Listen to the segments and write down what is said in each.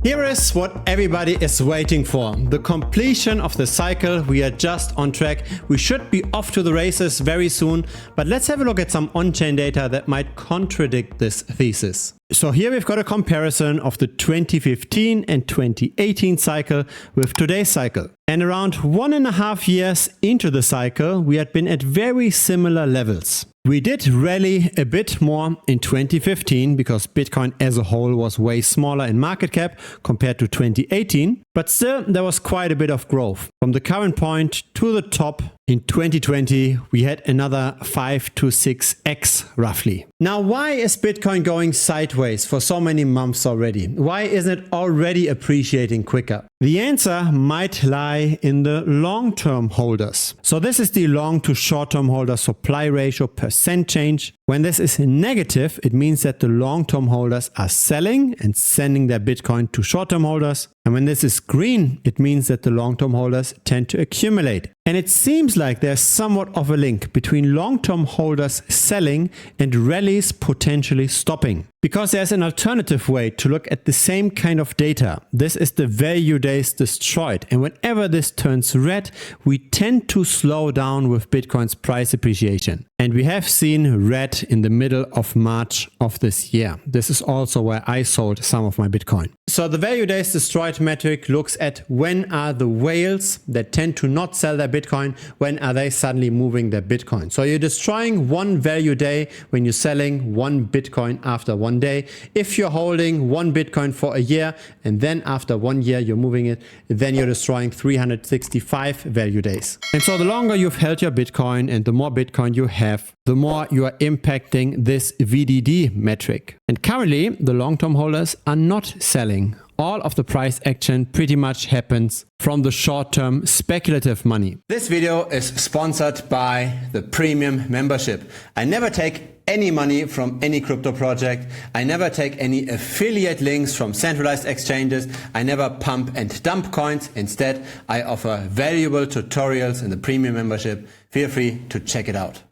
Here is what everybody is waiting for. The completion of the cycle. We are just on track. We should be off to the races very soon. But let's have a look at some on-chain data that might contradict this thesis. So here we've got a comparison of the 2015 and 2018 cycle with today's cycle. And around 1.5 years into the cycle, we had been at very similar levels. We did rally a bit more in 2015 because Bitcoin as a whole was way smaller in market cap compared to 2018. But still, there was quite a bit of growth. From the current point to the top in 2020, we had another 5 to 6x roughly. Now, why is Bitcoin going sideways for so many months already? Why isn't it already appreciating quicker? The answer might lie in the long-term holders. So this is the long to short-term holder supply ratio percent change. When this is negative, it means that the long-term holders are selling and sending their Bitcoin to short-term holders. And when this is green, it means that the long-term holders tend to accumulate. And it seems like there's somewhat of a link between long-term holders selling and rallies potentially stopping. Because there's an alternative way to look at the same kind of data. This is the value days destroyed. And whenever this turns red, we tend to slow down with Bitcoin's price appreciation. And we have seen red in the middle of March of this year. This is also where I sold some of my Bitcoin. So the value days destroyed metric looks at when are the whales that tend to not sell their Bitcoin, when are they suddenly moving their Bitcoin. So you're destroying one value day when you're selling one Bitcoin after one day. If you're holding one Bitcoin for a year and then after 1 year you're moving it, then you're destroying 365 value days. And so the longer you've held your Bitcoin and the more Bitcoin you have, the more you are impacting this VDD metric. And currently, the long-term holders are not selling. All of the price action pretty much happens from the short-term speculative money. This video is sponsored by the premium membership. I never take any money from any crypto project. I never take any affiliate links from centralized exchanges. I never pump and dump coins. Instead, I offer valuable tutorials in the premium membership. Feel free to check it out.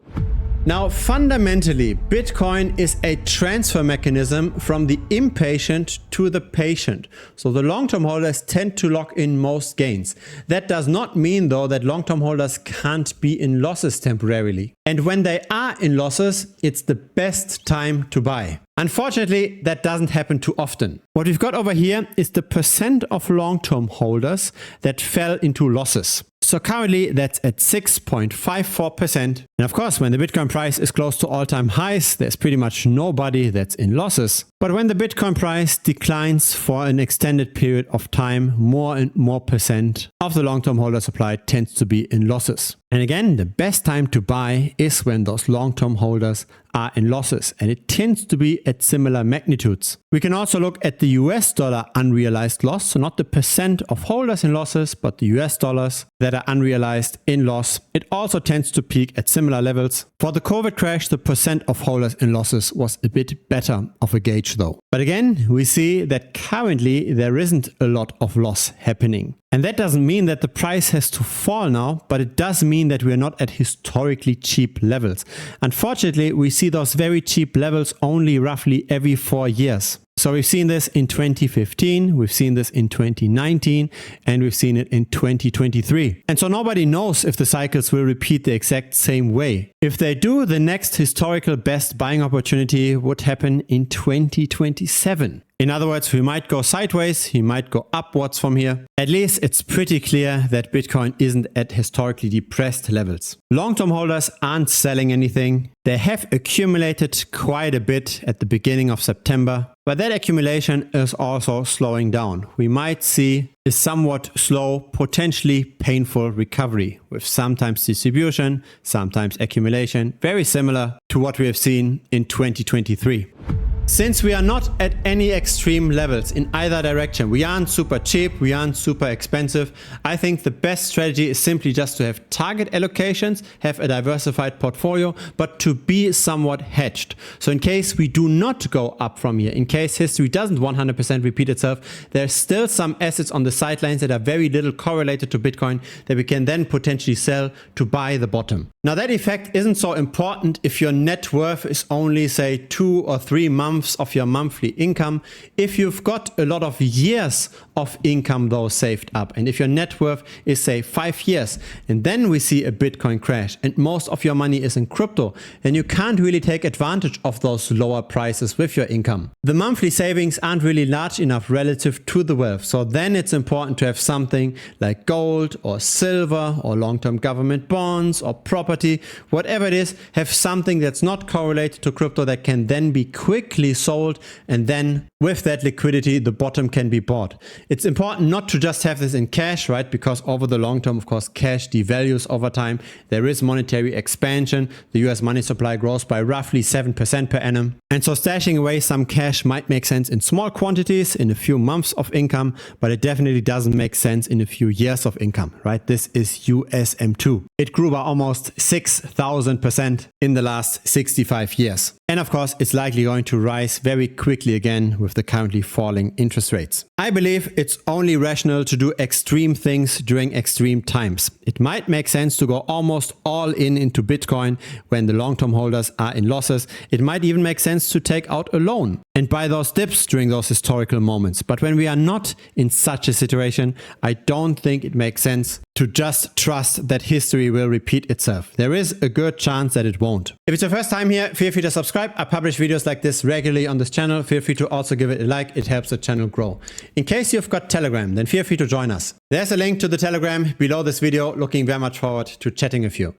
Now, fundamentally, Bitcoin is a transfer mechanism from the impatient to the patient. So the long-term holders tend to lock in most gains. That does not mean, though, that long-term holders can't be in losses temporarily. And when they are in losses, it's the best time to buy. Unfortunately, that doesn't happen too often. What we've got over here is the percent of long-term holders that fell into losses. So currently that's at 6.54%. And of course, when the Bitcoin price is close to all-time highs, there's pretty much nobody that's in losses. But when the Bitcoin price declines for an extended period of time, more and more percent of the long-term holder supply tends to be in losses. And again, the best time to buy is when those long-term holders are in losses, and it tends to be at similar magnitudes. We can also look at the US dollar unrealized loss, so not the percent of holders in losses, but the US dollars that are unrealized in loss. It also tends to peak at similar levels. For the COVID crash, the percent of holders in losses was a bit better of a gauge though. But again, we see that currently there isn't a lot of loss happening. And that doesn't mean that the price has to fall now, but it does mean that we are not at historically cheap levels. Unfortunately, we see those very cheap levels only roughly every 4 years. So we've seen this in 2015, we've seen this in 2019, and we've seen it in 2023. And so nobody knows if the cycles will repeat the exact same way. If they do, the next historical best buying opportunity would happen in 2027. In other words, we might go sideways, we might go upwards from here. At least it's pretty clear that Bitcoin isn't at historically depressed levels. Long-term holders aren't selling anything. They have accumulated quite a bit at the beginning of September, but that accumulation is also slowing down. We might see a somewhat slow, potentially painful recovery with sometimes distribution, sometimes accumulation, very similar to what we have seen in 2023. Since we are not at any extreme levels in either direction, we aren't super cheap, we aren't super expensive, I think the best strategy is simply just to have target allocations, have a diversified portfolio, but to be somewhat hedged. So in case we do not go up from here, in case history doesn't 100% repeat itself, there's still some assets on the sidelines that are very little correlated to Bitcoin that we can then potentially sell to buy the bottom. Now that effect isn't so important if your net worth is only say 2 or 3 months of your monthly income. If you've got a lot of years of income though saved up, and if your net worth is say 5 years, and then we see a Bitcoin crash and most of your money is in crypto, then you can't really take advantage of those lower prices with your income. The monthly savings aren't really large enough relative to the wealth, so then it's important to have something like gold or silver or long-term government bonds or property, whatever it is, have something that's not correlated to crypto that can then be quickly sold, and then with that liquidity the bottom can be bought. It's important not to just have this in cash, right? Because over the long term, of course, cash devalues over time. There is monetary expansion. The US money supply grows by roughly 7% per annum. And so stashing away some cash might make sense in small quantities, in a few months of income, but it definitely doesn't make sense in a few years of income, right? This is USM2. It grew by almost 6,000% in the last 65 years. And of course, it's likely going to rise very quickly again with the currently falling interest rates. I believe it's only rational to do extreme things during extreme times. It might make sense to go almost all in into Bitcoin when the long-term holders are in losses. It might even make sense to take out a loan and buy those dips during those historical moments. But when we are not in such a situation, I don't think it makes sense to just trust that history will repeat itself. There is a good chance that it won't. If it's your first time here, feel free to subscribe. I publish videos like this regularly on this channel. Feel free to also give it a like. It helps the channel grow. In case you've got Telegram, then feel free to join us. There's a link to the Telegram below this video. Looking very much forward to chatting with you.